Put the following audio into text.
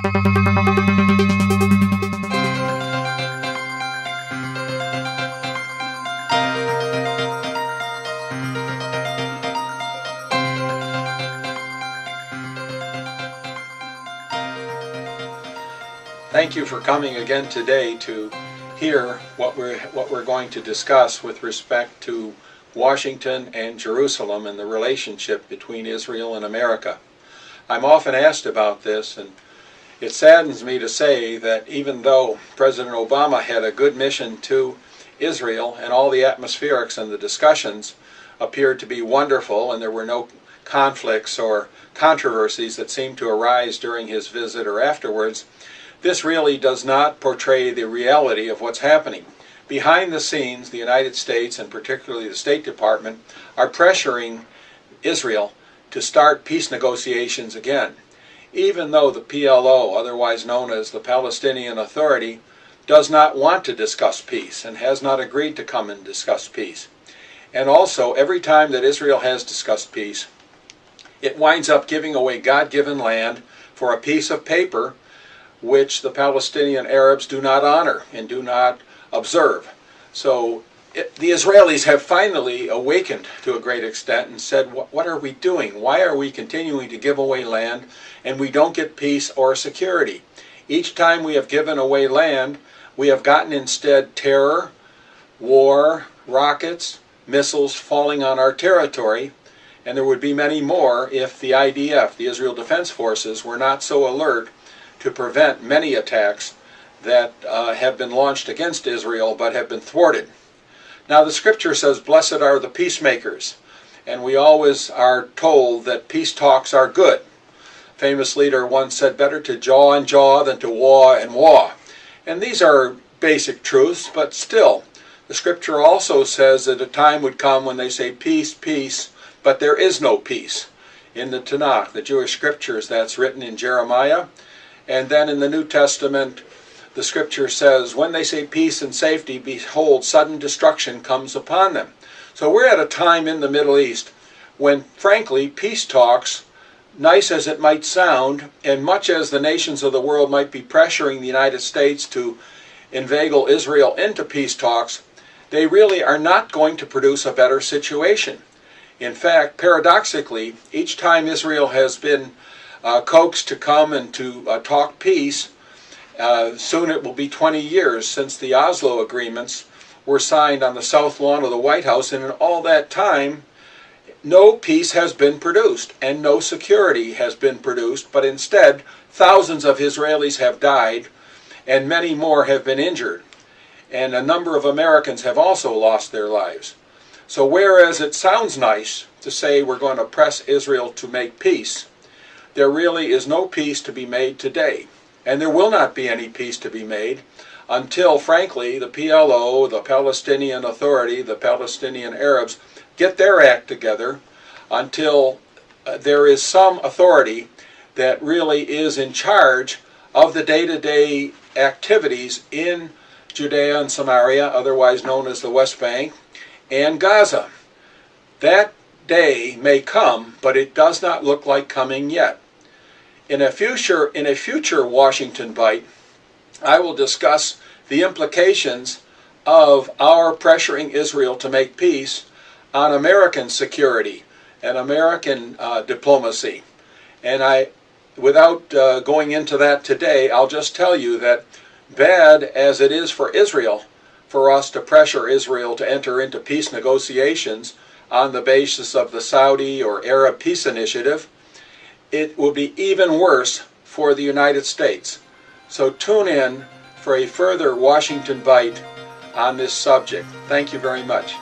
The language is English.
Thank you for coming again today to hear what we're going to discuss with respect to Washington and Jerusalem and the relationship between Israel and America. I'm often asked about this, and it saddens me to say that even though President Obama had a good mission to Israel and all the atmospherics and the discussions appeared to be wonderful and there were no conflicts or controversies that seemed to arise during his visit or afterwards, this really does not portray the reality of what's happening. Behind the scenes, the United States, and particularly the State Department, are pressuring Israel to start peace negotiations again, even though the PLO, otherwise known as the Palestinian Authority, does not want to discuss peace and has not agreed to come and discuss peace. And also, every time that Israel has discussed peace, it winds up giving away God-given land for a piece of paper which the Palestinian Arabs do not honor and do not observe. So the Israelis have finally awakened to a great extent and said, what are we doing? Why are we continuing to give away land and we don't get peace or security? Each time we have given away land, we have gotten instead terror, war, rockets, missiles falling on our territory, and there would be many more if the IDF, the Israel Defense Forces, were not so alert to prevent many attacks that have been launched against Israel but have been thwarted. Now the scripture says, "Blessed are the peacemakers," and we always are told that peace talks are good. A famous leader once said, "Better to jaw and jaw than to waw and waw." And these are basic truths, but still, the scripture also says that a time would come when they say peace, peace, but there is no peace. In the Tanakh, the Jewish scriptures, that's written in Jeremiah. And then in the New Testament, the scripture says, when they say peace and safety, behold, sudden destruction comes upon them. So we're at a time in the Middle East when, frankly, peace talks, nice as it might sound, and much as the nations of the world might be pressuring the United States to inveigle Israel into peace talks, they really are not going to produce a better situation. In fact, paradoxically, each time Israel has been coaxed to come and to talk peace, soon it will be 20 years since the Oslo agreements were signed on the south lawn of the White House, and in all that time no peace has been produced and no security has been produced, but instead thousands of Israelis have died and many more have been injured, and a number of Americans have also lost their lives. So whereas it sounds nice to say we're going to press Israel to make peace, there really is no peace to be made today. And there will not be any peace to be made until, frankly, the PLO, the Palestinian Authority, the Palestinian Arabs get their act together, until there is some authority that really is in charge of the day-to-day activities in Judea and Samaria, otherwise known as the West Bank, and Gaza. That day may come, but it does not look like coming yet. In a future Washington Bite, I will discuss the implications of our pressuring Israel to make peace on American security and American diplomacy. And without going into that today, I'll just tell you that bad as it is for Israel, for us to pressure Israel to enter into peace negotiations on the basis of the Saudi or Arab Peace Initiative, it will be even worse for the United States. So tune in for a further Washington Bite on this subject. Thank you very much.